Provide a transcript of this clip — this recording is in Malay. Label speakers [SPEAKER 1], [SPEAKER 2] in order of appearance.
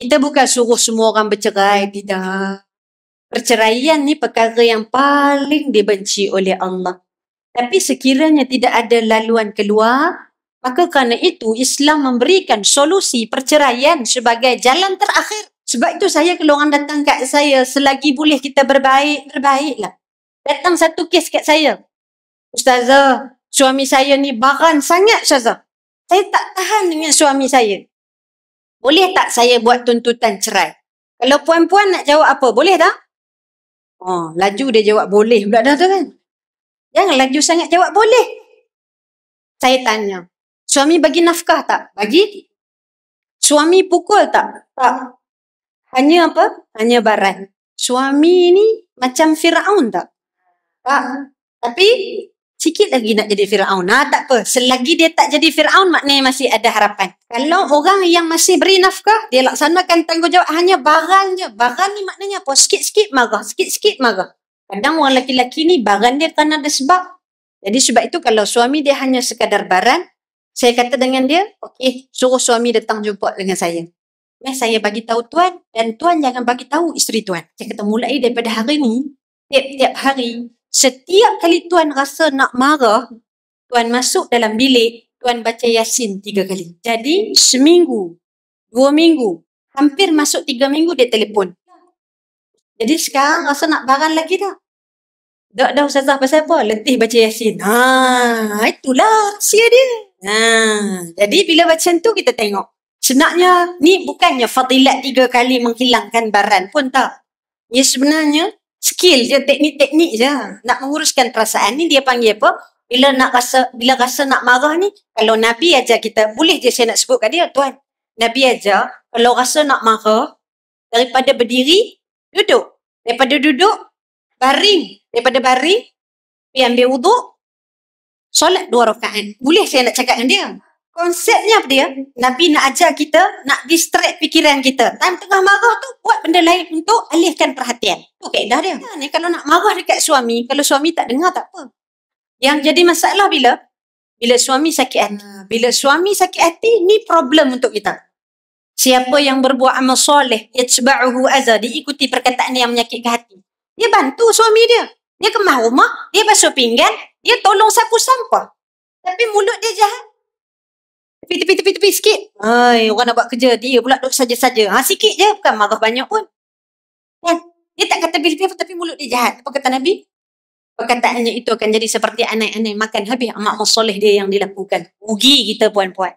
[SPEAKER 1] Kita bukan suruh semua orang bercerai, tidak. Perceraian ni perkara yang paling dibenci oleh Allah. Tapi sekiranya tidak ada laluan keluar, maka kerana itu Islam memberikan solusi perceraian sebagai jalan terakhir. Sebab itu kalau orang datang kat saya, selagi boleh kita berbaik, berbaiklah. Datang satu kes kat saya. Ustazah, suami saya ni baran sangat, Ustazah. Saya tak tahan dengan suami saya. Boleh tak saya buat tuntutan cerai? Kalau puan-puan nak jawab apa, boleh tak? Oh, laju dia jawab boleh pula dah tu kan. Jangan laju sangat jawab boleh. Saya tanya, suami bagi nafkah tak? Bagi. Suami pukul tak? Tak. Hanya apa? Hanya baran. Suami ni macam Firaun tak? Tak. Tapi sikit lagi nak jadi Firaun. Tak apa. Selagi dia tak jadi Firaun, maknanya masih ada harapan. Kalau orang yang masih beri nafkah, dia laksanakan tanggungjawab hanya baran je. Baran ni maknanya apa? Sikit-sikit marah. Sikit-sikit marah. Kadang orang lelaki ni baran dia kan ada sebab. Jadi sebab itu kalau suami dia hanya sekadar baran, saya kata dengan dia, okey, suruh suami datang jumpa dengan saya. Saya bagi tahu tuan dan tuan jangan bagi tahu isteri tuan. Saya kata mulai daripada hari ni, tiap-tiap hari, setiap kali tuan rasa nak marah, tuan masuk dalam bilik, tuan baca Yasin 3 kali. Jadi seminggu, 2 minggu, hampir masuk 3 minggu dia telefon. Jadi sekarang rasa nak baran lagi dah. Dah Ustazah pasal apa? Letih baca Yasin. Itulah rahsia dia. Jadi bila macam tu kita tengok. Sebenarnya ni bukannya fadilat 3 kali menghilangkan baran pun tak. Ia sebenarnya skill je, teknik-teknik je. Nak menguruskan perasaan ni dia panggil apa? Bila rasa nak marah ni, kalau Nabi ajar kita, boleh je saya nak sebut kat dia, tuan. Nabi ajar, kalau rasa nak marah, daripada berdiri, duduk. Daripada duduk, baring. Daripada baring, pergi ambil wuduk, solat 2 rakaat. Boleh saya nak cakap dengan dia. Konsepnya apa dia? Nabi nak ajar kita, nak distract fikiran kita. Time tengah marah tu, buat benda lain untuk alihkan perhatian. Itu kaedah dia. Ni kalau nak marah dekat suami, kalau suami tak dengar tak apa. Yang jadi masalah bila suami sakit hati. Bila suami sakit hati, ni problem untuk kita. Siapa yang berbuat amal soleh, yatba'uhu azza, diikuti perkataan yang menyakitkan hati. Dia bantu suami dia. Dia kemah rumah, dia basuh pinggan, dia tolong sapu sampah. Tapi mulut dia jahat. Tepi sikit. Orang nak buat kerja, dia pula duduk saja-saja. Sikit je, bukan marah banyak pun. Kan? Dia tak kata pilih tapi mulut dia jahat. Apa kata Nabi? Perkataannya itu akan jadi seperti anak-anak makan habis amal soleh dia yang dilakukan. Rugi kita puan-puan.